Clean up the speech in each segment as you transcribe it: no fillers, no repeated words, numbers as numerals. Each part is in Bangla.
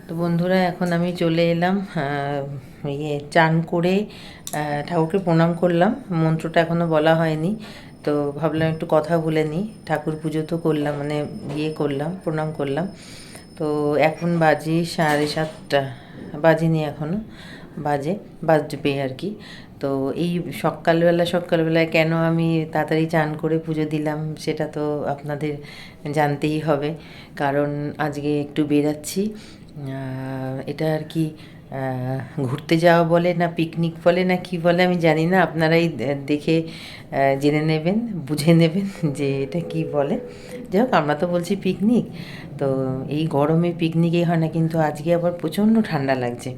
তো বন্ধুরা, এখন আমি চলে এলাম চান করে ঠাকুরকে প্রণাম করলাম। মন্ত্রটা এখনও বলা হয়নি, তো ভাবলাম একটু কথা বলে নিই। ঠাকুর পুজো তো করলাম, মানে করলাম, প্রণাম করলাম। তো এখন বাজে 7:30, বাজেনি এখনও, বাজবে আর কি। তো এই সকালবেলায় কেন আমি তাড়াতাড়ি চান করে পুজো দিলাম সেটা তো আপনাদের জানতেই হবে। কারণ আজকে একটু বেরাচ্ছি, এটা আর কি ঘুরতে যাওয়া বলে না পিকনিক বলে না কি বলে আমি জানি না, আপনারাই দেখে জেনে নেবেন, বুঝে নেবেন যে এটা কি বলে। যাই হোক, আমরা তো বলছি পিকনিক। তো এই গরমে পিকনিকই হয় না, কিন্তু আজকে আবার প্রচণ্ড ঠান্ডা লাগছে।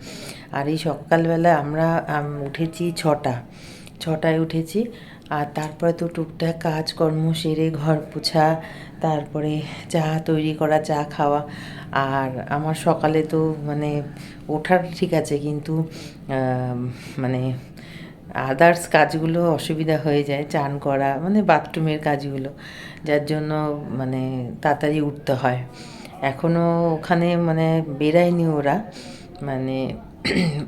আর এই সকালবেলা আমরা উঠেছি 6টায় উঠেছি। আর তারপরে তো টুকটাক কাজকর্ম সেরে ঘর পোছা, তারপরে চা তৈরি করা, চা খাওয়া। আর আমার সকালে তো মানে ওঠার ঠিক আছে, কিন্তু মানে আদার্স কাজগুলো অসুবিধা হয়ে যায়, চান করা মানে বাথরুমের কাজগুলো, যার জন্য মানে তাড়াতাড়ি উঠতে হয়। এখনও ওখানে মানে বেরায়নি ওরা, মানে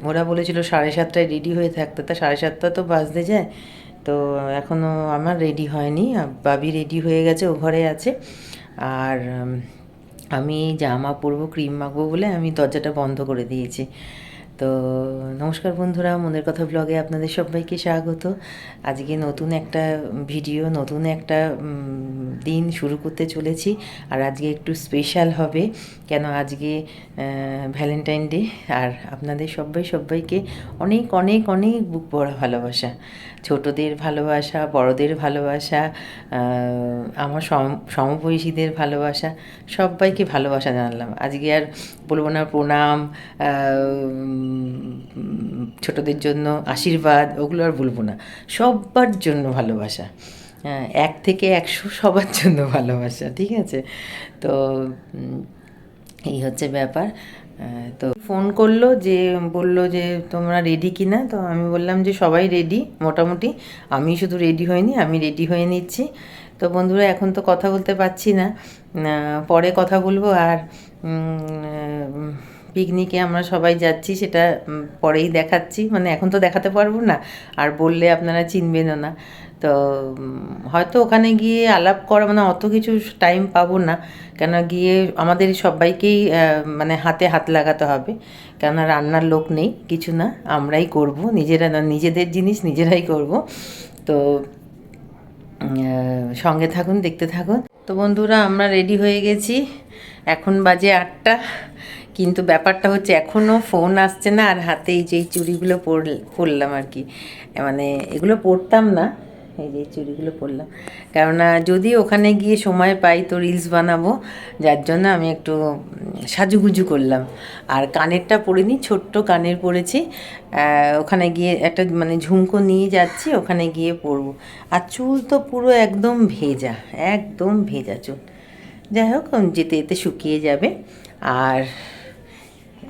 ওরা বলেছিল 7:30টায় রেডি হয়ে থাকতে, তা 7:30 তো বাজতে যায়। তো এখনও আমার রেডি হয়নি, বাবি রেডি হয়ে গেছে, ও ঘরে আছে। আর আমি জামা পরবো, ক্রিম মাখবো বলে আমি দরজাটা বন্ধ করে দিয়েছি। তো নমস্কার বন্ধুরা, মনের কথা ব্লগে আপনাদের সবাইকে স্বাগত। আজকে নতুন একটা ভিডিও, নতুন একটা দিন শুরু করতে চলেছি। আর আজকে একটু স্পেশাল হবে, কেন আজকে ভ্যালেন্টাইন ডে। আর আপনাদের সবাইকে অনেক অনেক অনেক বুক ভরা ভালোবাসা, ছোটদের ভালোবাসা, বড়দের ভালোবাসা, আমার সমবয়সীদের ভালোবাসা, সবাইকে ভালোবাসা জানালাম। আজকে আর বলবো না প্রণাম, ছোটদের জন্য আশীর্বাদ, ওগুলো আর বলবো না। সবার জন্য ভালোবাসা, 1 থেকে 100 সবার জন্য ভালোবাসা, ঠিক আছে? তো এই হচ্ছে ব্যাপার। তো ফোন করলো, যে বললো যে তোমরা রেডি কি না। তো আমি বললাম যে সবাই রেডি মোটামুটি, আমি শুধু রেডি হইনি, আমি রেডি হয়ে নিচ্ছি। তো বন্ধুরা, এখন তো কথা বলতে পারছি না, পরে কথা বলবো। আর পিকনিকে আমরা সবাই যাচ্ছি সেটা পরেই দেখাচ্ছি, মানে এখন তো দেখাতে পারবো না, আর বললে আপনারা চিনবেনও না। তো হয়তো ওখানে গিয়ে আলাপ করা মানে অত কিছু টাইম পাবো না, কেন গিয়ে আমাদের সবাইকেই মানে হাতে হাত লাগাতে হবে, কেননা রান্নার লোক নেই, কিছু না, আমরাই করব, নিজেদের জিনিস নিজেরাই করব। তো সঙ্গে থাকুন, দেখতে থাকুন। তো বন্ধুরা, আমরা রেডি হয়ে গেছি, এখন বাজে 8টা। কিন্তু ব্যাপারটা হচ্ছে এখনও ফোন আসছে না, আর হাতে এই যে এই চুড়িগুলো পরলাম আর কি, মানে এগুলো পরতাম না, এই যে চুড়িগুলো পরলাম, কেননা যদি ওখানে গিয়ে সময় পাই তো রিলস বানাবো, যার জন্য আমি একটু সাজুগুজু করলাম। আর কানেরটা পরিনি, ছোট্ট কানের পরেছি, ওখানে গিয়ে একটা মানে ঝুমকো নিয়ে যাচ্ছি, ওখানে গিয়ে পরবো। আর চুল তো পুরো একদম ভেজা, একদম ভেজা চুল। যাই হোক, যেতে যেতে শুকিয়ে যাবে। আর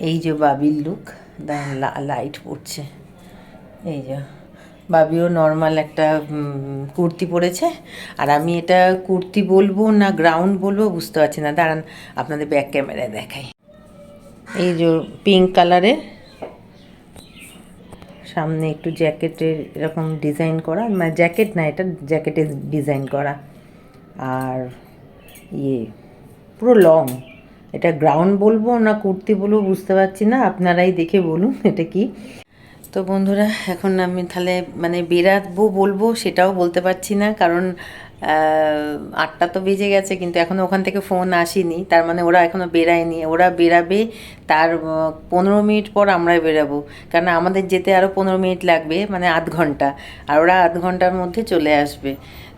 এই যে বাবির লুক, লাইট পড়ছে, এই যে বাবিও নর্মাল একটা কুর্তি পরেছে। আর আমি এটা কুর্তি বলবো না গ্রাউন্ড বলবো বুঝতে পারছি না, দাঁড়ান আপনাদের ব্যাক ক্যামেরায় দেখাই। এই যে পিঙ্ক কালারের, সামনে একটু জ্যাকেটের এরকম ডিজাইন করা, মানে জ্যাকেট না, এটা জ্যাকেটের ডিজাইন করা। আর পুরো লং, এটা গ্রাউন্ড বলবো না কুর্তি বলবো বুঝতে পারছি না, আপনারাই দেখে বলুন এটা কি। তো বন্ধুরা, এখন আমি তাহলে মানে বেরাবো বলবো সেটাও বলতে পারছি না, কারণ 8টা তো বেজে গেছে, কিন্তু এখনও ওখান থেকে ফোন আসেনি, তার মানে ওরা এখনও বেরায়নি। ওরা বেরাবে তার 15 মিনিট পর আমরা বেরাবো, কারণ আমাদের যেতে আরও 15 মিনিট লাগবে, মানে আধ ঘন্টা, আর ওরা আধ ঘন্টার মধ্যে চলে আসবে।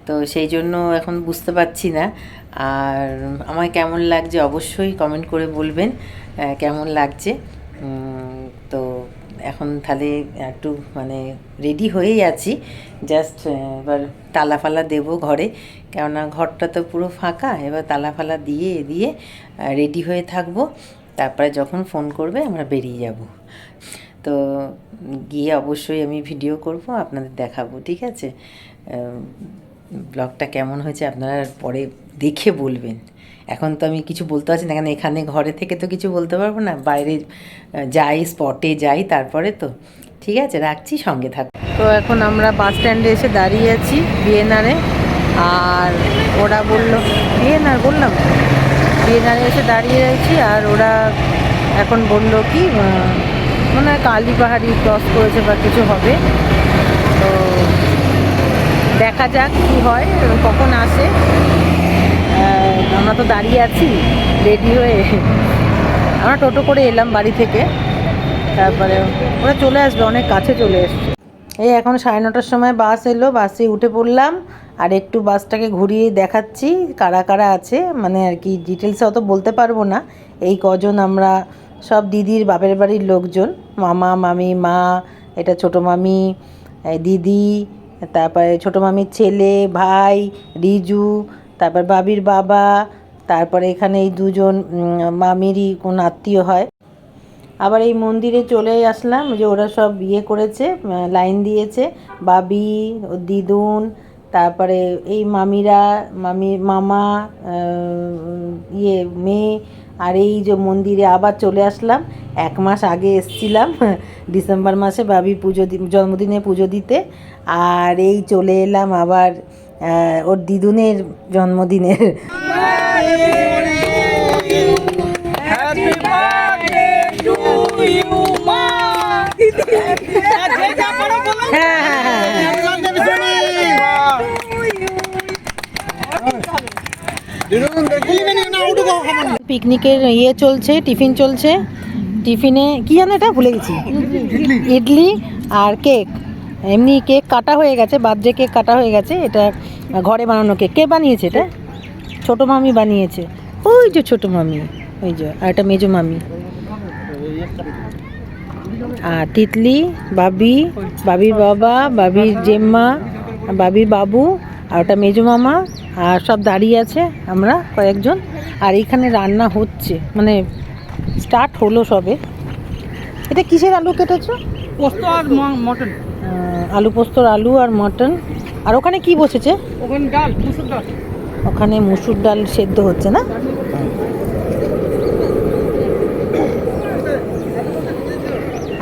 তো সেই জন্য এখন বুঝতে পারছি না। আর আমায় কেমন লাগছে অবশ্যই কমেন্ট করে বলবেন, কেমন লাগছে। তো এখন তাহলে একটু মানে রেডি হয়েই আছি, জাস্ট এবার তালা ফালা দেবো ঘরে, কেননা ঘরটা তো পুরো ফাঁকা। এবার তালা ফালা দিয়ে দিয়ে রেডি হয়ে থাকবো, তারপরে যখন ফোন করবে আমরা বেরিয়ে যাব। তো গিয়ে অবশ্যই আমি ভিডিও করব, আপনাদের দেখাবো, ঠিক আছে? ব্লগটা কেমন হয়েছে আপনারা পরে দেখে বলবেন। এখন তো আমি কিছু বলতে পারছি না, কারণ এখানে ঘরে থেকে তো কিছু বলতে পারবো না, বাইরে যাই স্পটে যাই তারপরে তো। ঠিক আছে, রাখছি, সঙ্গে থাক। তো এখন আমরা বাস স্ট্যান্ডে এসে দাঁড়িয়ে আছি বিএনআরে, আর ওরা বললো বিএনআর, বললাম বিএনআরে এসে দাঁড়িয়ে আছি, আর ওরা এখন বললো কি মনে হয় কালীপাহাড়ি ক্রস করেছে বা কিছু হবে, তো দেখা যাক কী হয়, কখন আসে। আমরা তো দাঁড়িয়ে আছি রেডি হয়ে, আমরা টোটো করে এলাম বাড়ি থেকে, তারপরে ওরা চলে আসবে, অনেক কাছে চলে এসছে। এই এখন 9:30টার সময় বাস এলো, বাসে উঠে পড়লাম, আর একটু বাসটাকে ঘুরিয়ে দেখাচ্ছি কারা কারা আছে, মানে আর কি ডিটেলসে অত বলতে পারবো না। এই কজন আমরা সব দিদির বাপের বাড়ির লোকজন, মামা মামি, মা, এটা ছোটো মামি, দিদি, তারপরে ছোটো মামির ছেলে, ভাই রিজু, তারপর বাবির বাবা, তারপরে এখানে এই দুজন মামিরই কোন আত্মীয় হয়। আবার এই মন্দিরে চলে আসলাম, যে ওরা সব ইয়ে করেছে, লাইন দিয়েছে, বাবি, দিদুন, তারপরে এই মামিরা, মামা, ইয়ে মেয়ে, আর এই যে মন্দিরে আবার চলে আসলাম। 1 মাস আগে এসছিলাম ডিসেম্বর মাসে বাবি জন্মদিনে পুজো দিতে, আর এই চলে এলাম আবার ওর দিদুনের জন্মদিনের। পিকনিকের ইয়ে চলছে, টিফিন চলছে, টিফিনে কি জানো এটা ভুলে গেছি, ইডলি আর কেক। এমনি কেক কাটা হয়ে গেছে, বার্থডে কেক কাটা হয়ে গেছে, এটা ঘরে বানানো কেক। কে বানিয়েছে এটা? ছোটো মামি বানিয়েছে, ওই যে ছোটো মামি, ওই যে, আর এটা মেজো মামি। আর তিতলি, বাবি, বাবির বাবা, বাবির জেম্মা, বাবির বাবু, আর ওটা মেজো মামা, আর সব দাঁড়িয়ে আছে আমরা কয়েকজন। আর এইখানে রান্না হচ্ছে, মানে স্টার্ট হলো সবে। এটা কিসের আলু কেটেছো? পোস্ত আর মটন। আলু পোস্তর আলু আর মটন। আর ওখানে কি বসেছে? ওখানে ডাল, মুসুর ডাল। ওখানে মুসুর ডাল সেদ্ধ হচ্ছে না?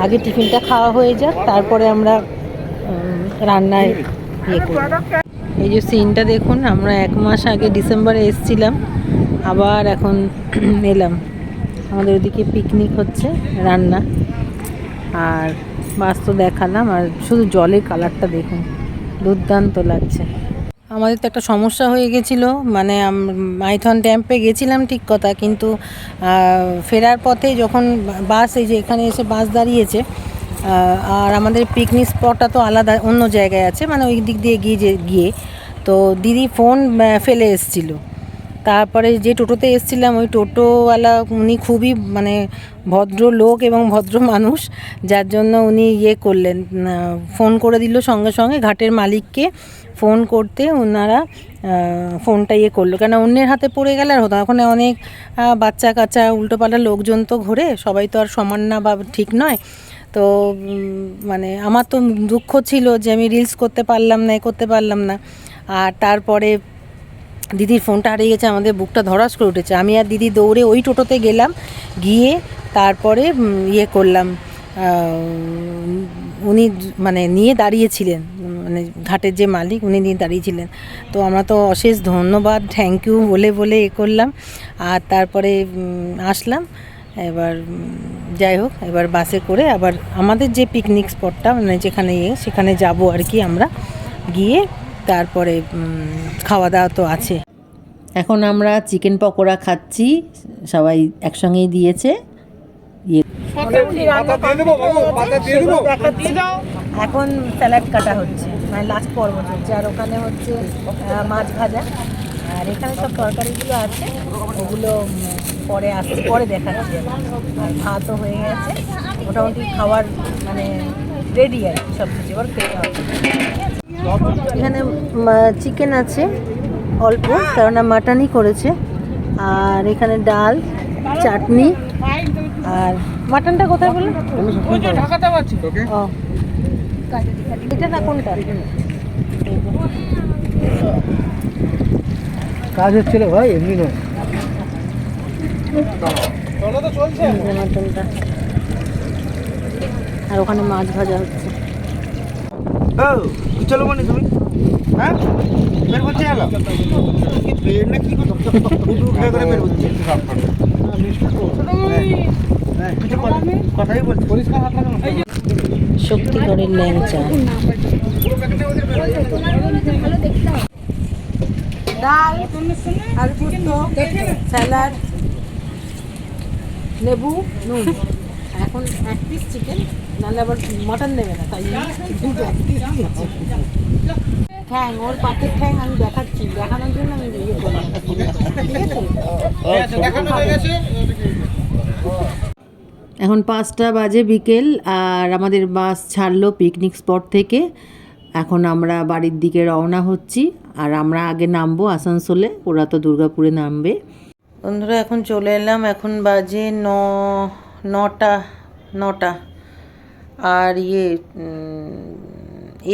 আগে টিফিনটা খাওয়া হয়ে যাক, তারপরে আমরা রান্নায় ইয়ে করব। এই যে সিনটা দেখুন, আমরা 1 মাস আগে ডিসেম্বরে এসেছিলাম, আবার এখন এলাম। আমাদের ওদিকে পিকনিক হচ্ছে, রান্না, আর বাস তো দেখালাম, আর শুধু জলের কালারটা দেখুন, দুর্দান্ত লাগছে। আমাদের তো একটা সমস্যা হয়ে গেছিলো, মানে মাইথন ড্যাম্পে গেছিলাম ঠিক কথা, কিন্তু ফেরার পথে যখন বাস, এই যে এখানে এসে বাস দাঁড়িয়েছে, আর আমাদের পিকনিক স্পটটা তো আলাদা অন্য জায়গায় আছে, মানে ওই দিক দিয়ে গিয়ে তো দিদি ফোন ফেলে এসেছিলো। তারপরে যে টোটোতে এসেছিলাম, ওই টোটোওয়ালা উনি খুবই মানে ভদ্র লোক এবং ভদ্র মানুষ, যার জন্য উনি ইয়ে করলেন, ফোন করে দিল সঙ্গে সঙ্গে ঘাটের মালিককে। ফোন করতে ওনারা ফোনটা ইয়ে করলো, কেন অন্যের হাতে পড়ে গেলে আর হতো। ওখানে অনেক বাচ্চা কাচ্চা উল্টোপাল্টা লোকজন তো ঘোরে, সবাই তো আর সমান না বা ঠিক নয়। তো মানে আমার তো দুঃখ ছিল যে আমি রিলস করতে পারলাম না। আর তারপরে দিদির ফোনটা হারিয়ে গেছে, আমাদের বুকটা ধড়াস করে উঠেছে। আমি আর দিদি দৌড়ে ওই টোটোতে গেলাম, গিয়ে তারপরে ইয়ে করলাম, উনি মানে নিয়ে দাঁড়িয়েছিলেন, মানে ঘাটের যে মালিক উনি নিয়ে দাঁড়িয়েছিলেন। তো আমরা তো অশেষ ধন্যবাদ, থ্যাংক ইউ বলে এ করলাম, আর তারপরে আসলাম। এবার যাই হোক, এবার বাসে করে আবার আমাদের যে পিকনিক স্পটটা, মানে যেখানে সেখানে যাব আর কি। আমরা গিয়ে তারপরে খাওয়া দাওয়া তো আছে। এখন আমরা চিকেন পকোড়া খাচ্ছি, সবাই একসঙ্গেই দিয়েছে। এখন স্যালাড কাটা হচ্ছে, মানে লাস্ট পর্ব চলছে, আর ওখানে হচ্ছে মাছ ভাজা, আর এখানে সব তরকারিগুলো আছে, ওগুলো পরে আসছে, পরে দেখাচ্ছি। আর ভাতও হয়ে গেছে, মোটামুটি খাওয়ার মানে রেডি আর কি, সব কিছু এবার খেতে হবে। এখানে চিকেন আছে অল্প, কারণ মাটনই করেছে, আর এখানে ডাল, চাটনি, আর মাটনটা কোথায় বলুন? ও এটা না, কোনটা কাজ হচ্ছে রে ভাই, এমনি নয়। মাটনটা আর ওখানে মাছ ভাজা হচ্ছে। চলো মানে তুমি, হ্যাঁ বের করছে গেল কি বের না কি করছো করে বের করছে। কথাই বলছি, পরিষ্কার হাত লাগানো। শক্তিগড়ের ল্যাংচা, ডাল, আলু পোস্ত, স্যালাড, লেবু, নুন। এখন এক পিস চিকেন, নাহলে আবার মটন দেবে না, তাই দুটো এক পিস দিয়েছি। ঠ্যাং, ওর পাখির ঠ্যাং আমি দেখাচ্ছি, দেখানোর জন্য আমি ইয়ে করলাম, ঠিক আছে। এখন 5টা বাজে বিকেল, আর আমাদের বাস ছাড়লো পিকনিক স্পট থেকে। এখন আমরা বাড়ির দিকে রওনা হচ্ছি, আর আমরা আগে নামবো আসানসোলে, ওরা তো দুর্গাপুরে নামবে। বন্ধুরা এখন চলে এলাম, এখন বাজে নটা। আর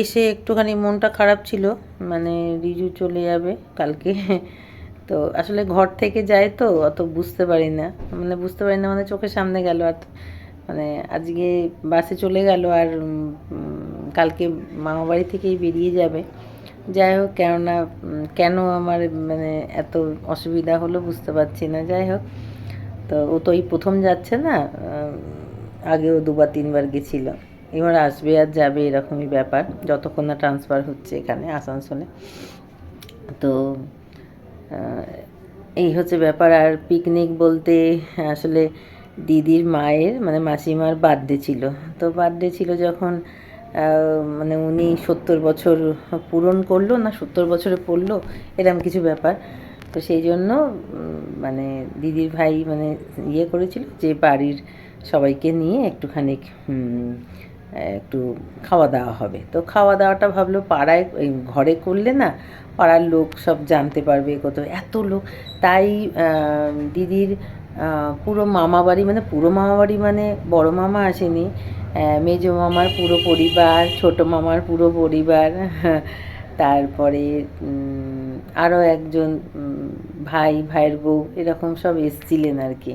এসে একটুখানি মনটা খারাপ ছিল, মানে রিজু চলে যাবে কালকে। তো আসলে ঘর থেকে যায় তো অত বুঝতে পারি না, মানে চোখের সামনে গেল, আর মানে আজকে বাসে চলে গেল, আর কালকে মামাবাড়ি থেকেই বেরিয়ে যাবে। যাই হোক, কেন আমার মানে এত অসুবিধা হলো বুঝতে পারছি না। যাই হোক, তো ও তো এই প্রথম যাচ্ছে না, আগেও 2-3বার গেছিলো, এবার আসবে আর যাবে, এরকমই ব্যাপার, যতক্ষণ না ট্রান্সফার হচ্ছে এখানে আসানসোলে। তো এই হচ্ছে ব্যাপার। আর পিকনিক বলতে আসলে দিদির মায়ের মানে মাসিমার বার্থডে ছিল, তো বার্থডে ছিল যখন মানে উনি 70 বছর পূরণ করলো না 70 বছরে পড়লো, এরকম কিছু ব্যাপার। তো সেই জন্য মানে দিদির ভাই মানে ইয়ে করেছিল যে বাড়ির সবাইকে নিয়ে একটুখানি একটু খাওয়া দাওয়া হবে। তো খাওয়া দাওয়াটা ভাবলো পাড়ায় ঘরে করলে না পাড়ার লোক সব জানতে পারবে, কত এত লোক। তাই দিদির পুরো মামাবাড়ি, মানে পুরো মামাবাড়ি মানে বড় মামা আসেনি, মেজো মামার পুরো পরিবার, ছোটো মামার পুরো পরিবার, তারপরে আরও একজন ভাইয়ের বউ, এরকম সব এসছিলেন আর কি।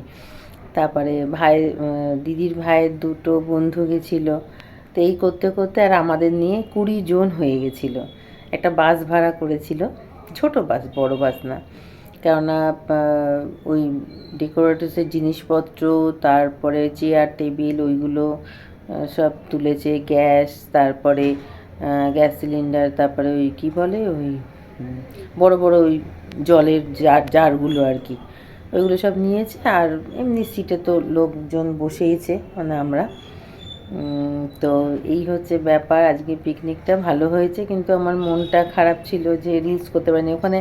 তারপরে দিদির ভাইয়ের 2টো বন্ধু গেছিলো। তো এই করতে করতে আর আমাদের নিয়ে 20 জন হয়ে গেছিলো। একটা বাস ভাড়া করেছিল, ছোট বাস, বড় বাস না, কেননা ওই ডেকোরেটিভসের জিনিসপত্র, তারপরে চেয়ার টেবিল ওইগুলো সব তুলেছে, গ্যাস, তারপরে গ্যাস সিলিন্ডার, তারপরে ওই কী বলে ওই বড় বড় ওই জলের জারগুলো আর কি, ওইগুলো সব নিয়েছে। আর এমনি সিটে তো লোকজন বসেইছে, মানে আমরা। তো এই হচ্ছে ব্যাপার। আজকে পিকনিকটা ভালো হয়েছে, কিন্তু আমার মনটা খারাপ ছিল যে রিলস করতে পারিনি। ওখানে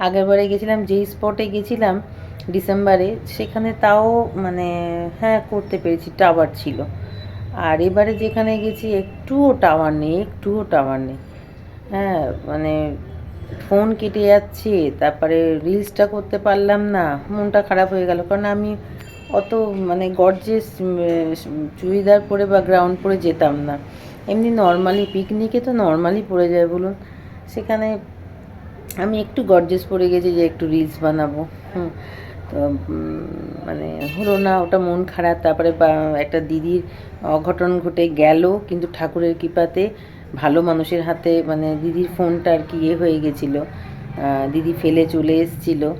আগেরবারে গেছিলাম, যেই স্পটে গেছিলাম ডিসেম্বরে, সেখানে তাও মানে হ্যাঁ করতে পেরেছি, টাওয়ার ছিল। আর এবারে যেখানে গেছি একটুও টাওয়ার নেই। হ্যাঁ, মানে ফোন কেটে যাচ্ছে, তারপরে রিলসটা করতে পারলাম না, মনটা খারাপ হয়ে গেল। কারণ আমি অত মানে গর্জেস চুড়িদার পরে বা গ্রাউন্ড পরে যেতাম না, এমনি নর্মালি পিকনিকে তো নর্মালি পরে যায় বলুন, সেখানে আমি একটু গর্জেস পরে গেছি যে একটু রিলস বানাবো। তো মানে হলো না, ওটা মন খারাপ। তারপরে একটা দিদির অঘটন ঘটে গেল, কিন্তু ঠাকুরের কৃপাতে ভালো মানুষের হাতে, মানে দিদির ফোনটা আর কি হয়ে গেছিলো, দিদি ফেলে চলে এসেছিলো।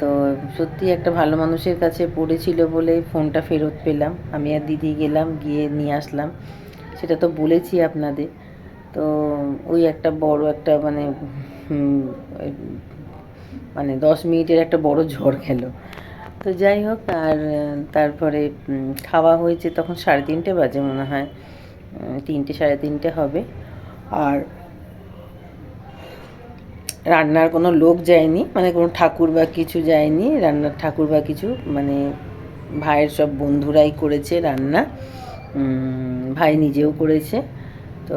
তো সত্যি একটা ভালো মানুষের কাছে পড়েছিল বলে ফোনটা ফেরত পেলাম। আমি আর দিদি গেলাম, গিয়ে নিয়ে আসলাম, সেটা তো বলেছি আপনাদের। তো ওই একটা বড় একটা মানে 10 মিনিটের একটা বড় ঝড় গেল। তো যাই হোক, আর তারপরে খাওয়া হয়েছে তখন 3:30 বাজে মনে হয়, 3টে 3:30 হবে। আর রান্নার কোনো লোক যায়নি, মানে কোনো ঠাকুর বা কিছু যায়নি, রান্নার ঠাকুর বা কিছু, মানে ভাইয়ের সব বন্ধুরাই করেছে রান্না, ভাই নিজেও করেছে। তো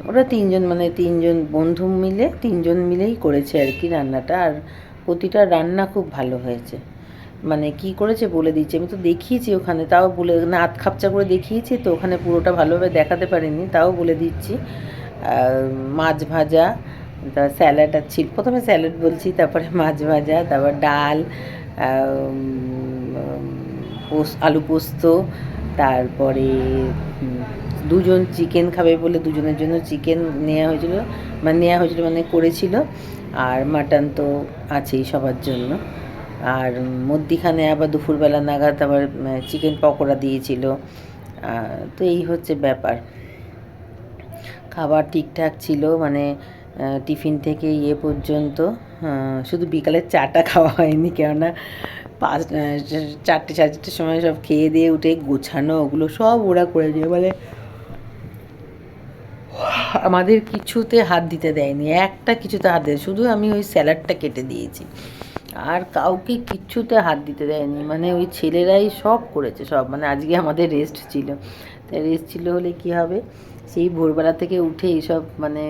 ওরা 3জন, মানে 3জন বন্ধু মিলে 3জন মিলেই করেছে আর কি রান্নাটা। আর প্রতিটা রান্না খুব ভালো হয়েছে, মানে কি করেছে বলে দিচ্ছি, আমি তো দেখিয়েছি ওখানে, তাও বলে না, আধ খাপচা করে দেখিয়েছি, তো ওখানে পুরোটা ভালোভাবে দেখাতে পারিনি, তাও বলে দিচ্ছি। মাছ ভাজা, তারপর স্যালাড ছিল, প্রথমে স্যালাড বলছি, তারপরে মাছ ভাজা, তারপর ডাল, আলু পোস্ত, তারপরে দুজন চিকেন খাবে বলে দুজনের জন্য চিকেন নেওয়া হয়েছিল, মানে করেছিল, আর মাটন তো আছেই সবার জন্য। আর মধ্যিখানে আবার দুপুরবেলা নাগাদ আবার চিকেন পকোড়া দিয়েছিল। তো এই হচ্ছে ব্যাপার। খাবার ঠিকঠাক ছিল, মানে টিফিন থেকে ইয়ে পর্যন্ত, শুধু বিকালের চাটা খাওয়া হয়নি, কেননা 4টে সাড়ে 4টের সময় সব খেয়ে দিয়ে উঠে গোছানো ওগুলো সব ওরা করে দিয়ে, বলে আমাদের কিছুতে হাত দিতে দেয়নি, একটা কিছুতে হাত দেয়, শুধু আমি ওই স্যালাডটা কেটে দিয়েছি, আর কাউকে কিচ্ছুতে হাত দিতে দেয়নি, মানে ওই ছেলেরাই সব করেছে সব। মানে আজকে আমাদের রেস্ট ছিল, তাই রেস্ট ছিল হলে কি হবে, সেই ভোরবেলা থেকে উঠে এইসব মানে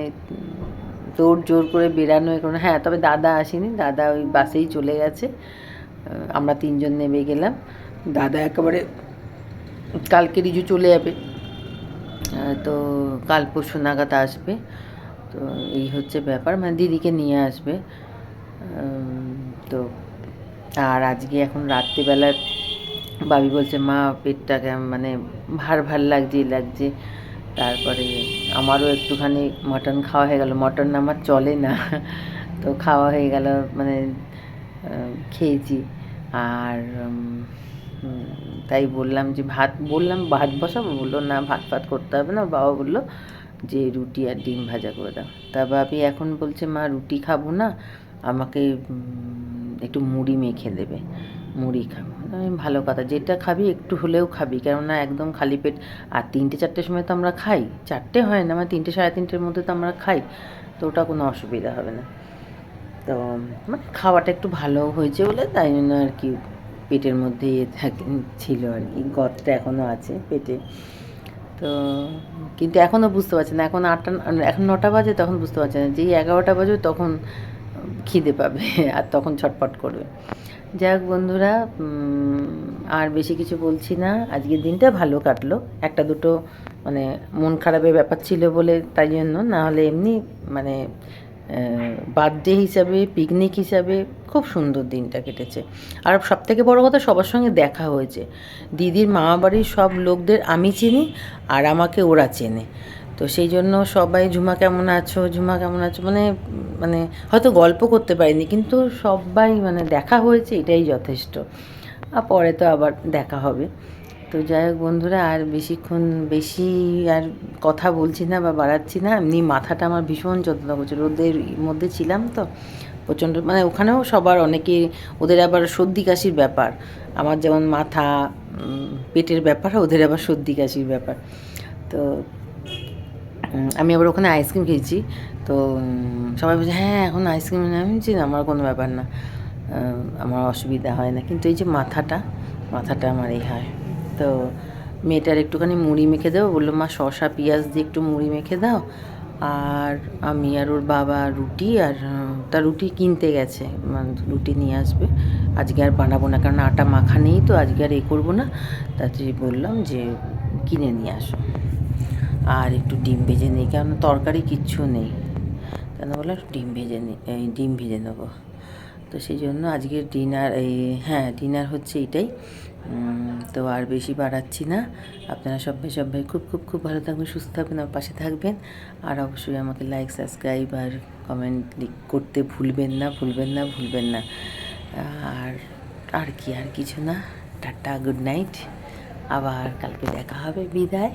তোড় জোর করে বেরানো এখন। হ্যাঁ, তবে দাদা আসেনি, দাদা ওই বাসেই চলে গেছে, আমরা 3জন নেমে গেলাম। দাদা একেবারে কালকে রিজু চলে যাবে, তো কাল পরশু নাগাদ আসবে। তো এই হচ্ছে ব্যাপার, মানে দিদিকে নিয়ে আসবে। তো আর আজকে এখন রাত্রিবেলা বাবি বলছে মা পেটটা মানে ভার ভার লাগছে। তারপরে আমারও একটুখানি মটন খাওয়া হয়ে গেল, মটন আমার চলে না, তো খাওয়া হয়ে গেল, মানে খেয়েছি। আর তাই বললাম যে ভাত বসাবো, বললো না ভাত করতে হবে না, বাবা বললো যে রুটি আর ডিম ভাজা করে দাও। তা ভাবি এখন বলছে মা রুটি খাবো না, আমাকে একটু মুড়ি মেখে দেবে, মুড়ি খাবো। আমি ভালো কথা, যেটা খাবি একটু হলেও খাবি, কেননা একদম খালি পেট। আর 3টে-4টের সময় তো আমরা খাই, 4টে হয় না, মানে 3টে সাড়ে 3টের মধ্যে তো আমরা খাই, তো ওটা কোনো অসুবিধা হবে না। তো মানে খাওয়াটা একটু ভালো হয়েছে বলে তাই জন্য আর কি পেটের মধ্যে ছিল আর কি, গতটা এখনও আছে পেটে। তো কিন্তু এখনও বুঝতে পারছি না, এখন 9টা বাজে, তখন বুঝতে পারছি না, যেই 11টা বাজে তখন খিদে পাবে আর তখন ছটপট করবে। যাই হোক বন্ধুরা, আর বেশি কিছু বলছি না, আজকের দিনটা ভালো কাটলো। একটা দুটো মানে মন খারাপের ব্যাপার ছিল বলে তাই জন্য, না হলে এমনি মানে বার্থডে হিসাবে, পিকনিক হিসাবে খুব সুন্দর দিনটা কেটেছে। আর সবথেকে বড় কথা, সবার সঙ্গে দেখা হয়েছে। দিদির মামা বাড়ির সব লোকদের আমি চিনি, আর আমাকে ওরা চেনে, তো সেই জন্য সবাই ঝুমা কেমন আছো মানে মানে হয়তো গল্প করতে পারিনি, কিন্তু সবাই মানে দেখা হয়েছে, এটাই যথেষ্ট। আর পরে তো আবার দেখা হবে। তো যাই হোক বন্ধুরা, আর বেশি আর কথা বলছি না বা বাড়াচ্ছি না। এমনি মাথাটা আমার ভীষণ যন্ত্রণা করছে, রোদের মধ্যে ছিলাম তো প্রচণ্ড, মানে ওখানেও সবার অনেকে, ওদের আবার সর্দি কাশির ব্যাপার, আমার যেমন মাথা পেটের ব্যাপার, ওদের আবার সর্দি কাশির ব্যাপার। তো আমি আবার ওখানে আইসক্রিম খেয়েছি, তো সবাই বলছে হ্যাঁ এখন আইসক্রিম, আমি বলছি আমার কোনো ব্যাপার না, আমার অসুবিধা হয় না, কিন্তু এই যে মাথাটা আমার এই হয়। তো মেয়েটার একটুখানি মুড়ি মেখে দেবো, বললো মা শসা পেঁয়াজ দিয়ে একটু মুড়ি মেখে দাও, আর আমি আর ওর বাবা রুটি, আর তার রুটি কিনতে গেছে, মানে রুটি নিয়ে আসবে। আজকে আর বানাবো না, কারণ আটা মাখা নেই, তো আজকে আর করবো না, তাতে বললাম যে কিনে নিয়ে আসো, আর একটু ডিম ভেজে নিই, কারণ তরকারি কিচ্ছু নেই, কেন বললাম ডিম ভেজে নেবো। তো সেই জন্য আজকের ডিনার হচ্ছে এটাই। তো আর বেশি বাড়াচ্ছি না। আপনারা সবাই খুব খুব খুব ভালো থাকবেন, সুস্থ থাকবেন, আমার পাশে থাকবেন, আর অবশ্যই আমাকে লাইক, সাবস্ক্রাইব আর কমেন্ট করতে ভুলবেন না। আর কিছু না। টাটা, গুড নাইট, আবার কালকে দেখা হবে, বিদায়।